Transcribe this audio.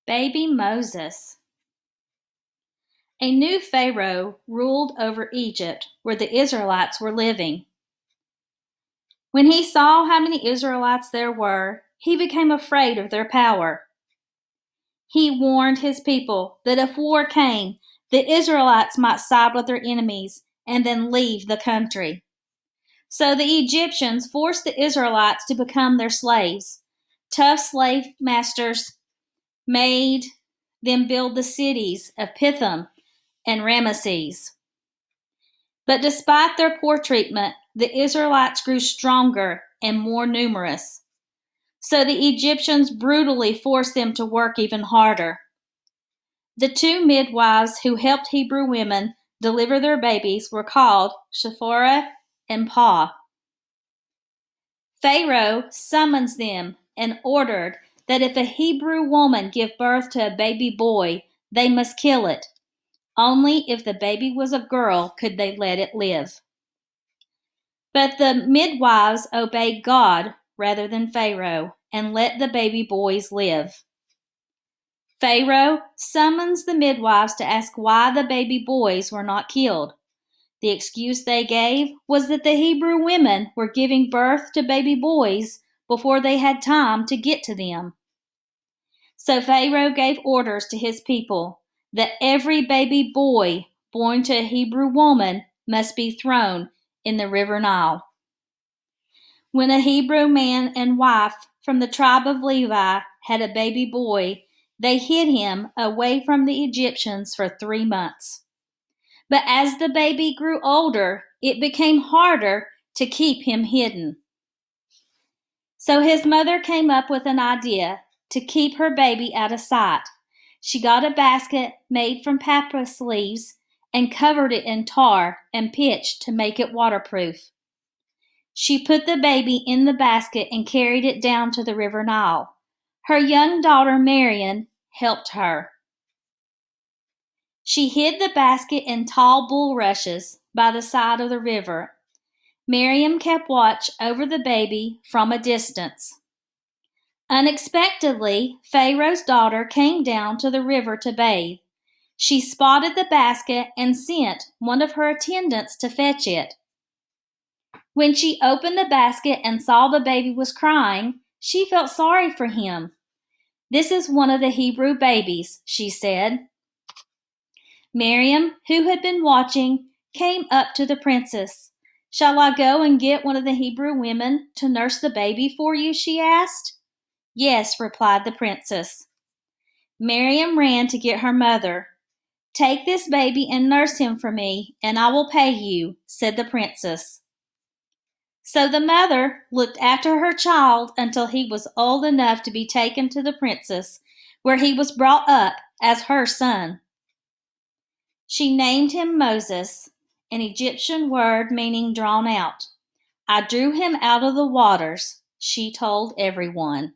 Baby Moses. A new Pharaoh ruled over Egypt, where the Israelites were living. When he saw how many Israelites there were, he became afraid of their power. He warned his people that if war came, the Israelites might side with their enemies and then leave the country. So the Egyptians forced the Israelites to become their slaves. Tough slave masters made them build the cities of Pithom and Ramesses. But despite their poor treatment, the Israelites grew stronger and more numerous. So the Egyptians brutally forced them to work even harder. The two midwives who helped Hebrew women deliver their babies were called Shiphrah and Puah. Pharaoh summons them and ordered that if a Hebrew woman give birth to a baby boy, they must kill it. Only if the baby was a girl could they let it live. But the midwives obeyed God rather than Pharaoh and let the baby boys live. Pharaoh summons the midwives to ask why the baby boys were not killed. The excuse they gave was that the Hebrew women were giving birth to baby boys before they had time to get to them. So Pharaoh gave orders to his people that every baby boy born to a Hebrew woman must be thrown in the river Nile. When a Hebrew man and wife from the tribe of Levi had a baby boy, they hid him away from the Egyptians for 3 months. But as the baby grew older, it became harder to keep him hidden. So his mother came up with an idea to keep her baby out of sight. She got a basket made from papyrus leaves and covered it in tar and pitch to make it waterproof. She put the baby in the basket and carried it down to the river Nile. Her young daughter Miriam helped her. She hid the basket in tall bulrushes by the side of the river. Miriam kept watch over the baby from a distance. Unexpectedly, Pharaoh's daughter came down to the river to bathe. She spotted the basket and sent one of her attendants to fetch it. When she opened the basket and saw the baby was crying, she felt sorry for him. "This is one of the Hebrew babies," she said. Miriam, who had been watching, came up to the princess. "Shall I go and get one of the Hebrew women to nurse the baby for you?" she asked. "Yes," replied the princess. Miriam ran to get her mother. "Take this baby and nurse him for me, and I will pay you," said the princess. So the mother looked after her child until he was old enough to be taken to the princess, where he was brought up as her son. She named him Moses, an Egyptian word meaning drawn out. "I drew him out of the waters," she told everyone.